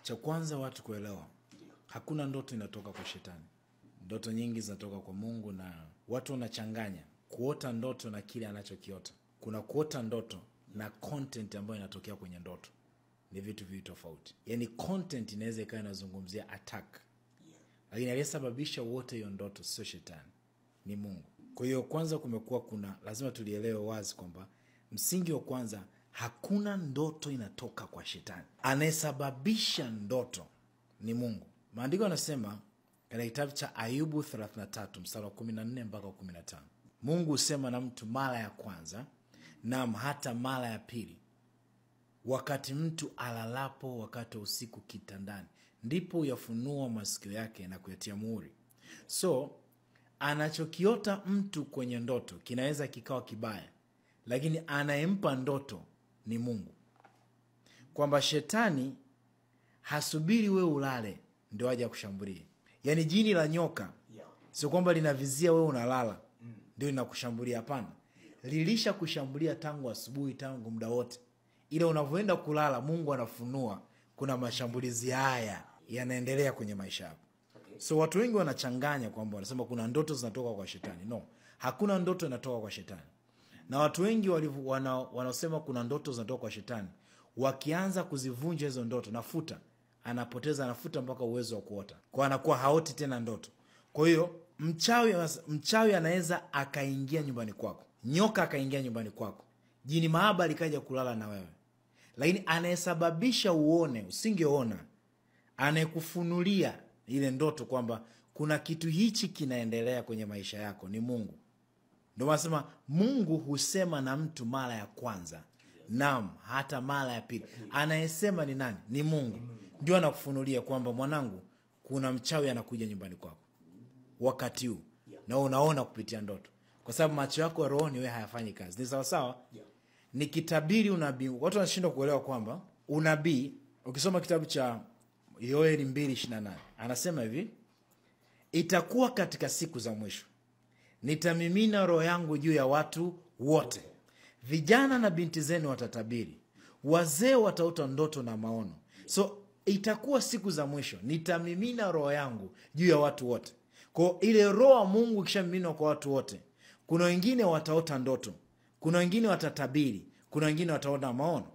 Cha kwanza watu kuelewa, hakuna ndoto inatoka kwa shetani. Ndoto nyingi zinatoka kwa Mungu, na watu wanachanganya kuota ndoto na kile anachokiota. Kuna kuota ndoto na content ambayo inatokea kwenye ndoto. Ni vitu viwili tofauti. Yaani content inaweza ikawa inazungumzia attack. Lakini aliyesababisha wote hiyo ndoto sio shetani, ni Mungu. Kwa hiyo kwanza lazima tulielewe wazi kwamba msingi wa kwanza, hakuna ndoto inatoka kwa shetani. Anayesababisha ndoto ni Mungu. Maandiko yanasema katika kitabu cha Ayubu 33 mstari wa 14 mpaka 15. Mungu husema na mtu mara ya kwanza, na hata mara ya pili, wakati mtu alalapo wakati wa usiku kitandani, ndipo uyafunua masikio yake na kuyatia muhuri. So anachokiota mtu kwenye ndoto kinaweza kikawa kibaya, lakini anayempa ndoto ni Mungu. Kwamba shetani hasubiri wewe ulale ndio aje kushambulia. Yaani jini la nyoka sio kwamba linavizia wewe unalala ndio linakushambulia, hapana. Lilisha kushambulia tangu asubuhi, tangu muda wote. Ile unavyoenda kulala Mungu anafunua kuna mashambulizi haya yanaendelea kwenye maisha yako. So watu wengi wanachanganya kwamba wanasema kuna ndoto zinatoka kwa shetani. No, hakuna ndoto inatoka kwa shetani. Na watu wengi wanaosema kuna ndoto zinatoka kwa shetani, wakianza kuzivunja hizo ndoto, anafuta mpaka uwezo wa kuota. Kwa anakuwa haoti tena ndoto. Kwa hiyo mchawi anaweza akaingia nyumbani kwako. Nyoka akaingia nyumbani kwako. Jini mahaba likaja kulala na wewe. Lakini anayesababisha uone usingeona, anayekufunulia ile ndoto kwamba kuna kitu hichi kinaendelea kwenye maisha yako ni Mungu. Ndio wanasema Mungu husema na mtu mara ya kwanza, naam hata mara ya pili. Anayesema ni nani? Ni Mungu. Ndio anakufunulia kwamba mwanangu, kuna mchawi anakuja nyumbani kwako wakati huu, na unaona kupitia ndoto. Kwa sababu macho yako ya rohoni wewe hayafanyi kazi. Ni sawa sawa? Ni kitabiri unabii. Watu wanashindwa kuelewa kwamba unabii, ukisoma kitabu cha Yoeli 2:28 anasema hivi, itakuwa katika siku za mwisho nitamimina roho yangu juu ya watu wote. Vijana na binti zenu watatabiri, wazee wataota ndoto na maono. So itakuwa siku za mwisho nitamimina roho yangu juu ya watu wote. Kwa ile roho ya Mungu ikishamimina kwa watu wote, kuna wengine wataota ndoto, kuna wengine watatabiri, kuna wengine wataona maono.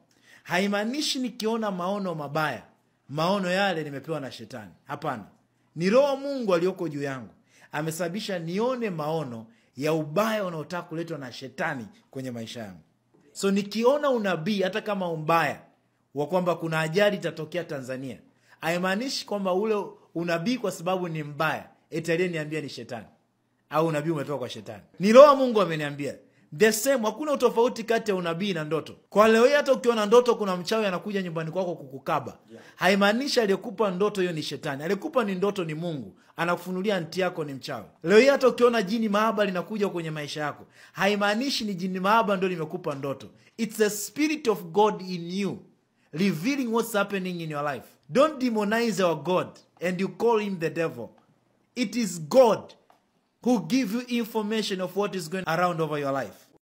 Haimaanishi nikiona maono mabaya, maono yale nimepewa na shetani. Hapana. Ni roho Mungu aliyoko juu yangu amesababisha nione maono ya ubaya unaotaka kuletwa na shetani kwenye maisha yangu. So nikiona unabii hata kama mbaya wa kwamba kuna ajali itatokea Tanzania, haimaanishi kwamba ule unabii kwa sababu ni mbaya eti aliyeniambia ni shetani au unabii umetoka kwa shetani. Ni roho Mungu ameniambia. The same, hakuna utofauti kati ya unabii na ndoto. Kwa leo hii hata ukiona ndoto kuna mchawi anakuja nyumbani kwako kukukaba, haimaanishi aliyekupa ndoto hiyo ni shetani. Aliyekupa ni ndoto ni Mungu, anakufunulia anti yako ni mchawi. Leo hii hata ukiona jini mahaba linakuja kwenye maisha yako, haimaanishi ni jini mahaba ndio limekupa ndoto. It's the spirit of God in you revealing what's happening in your life. Don't demonize our God and you call him the devil. It is God who give you information of what is going around over your life.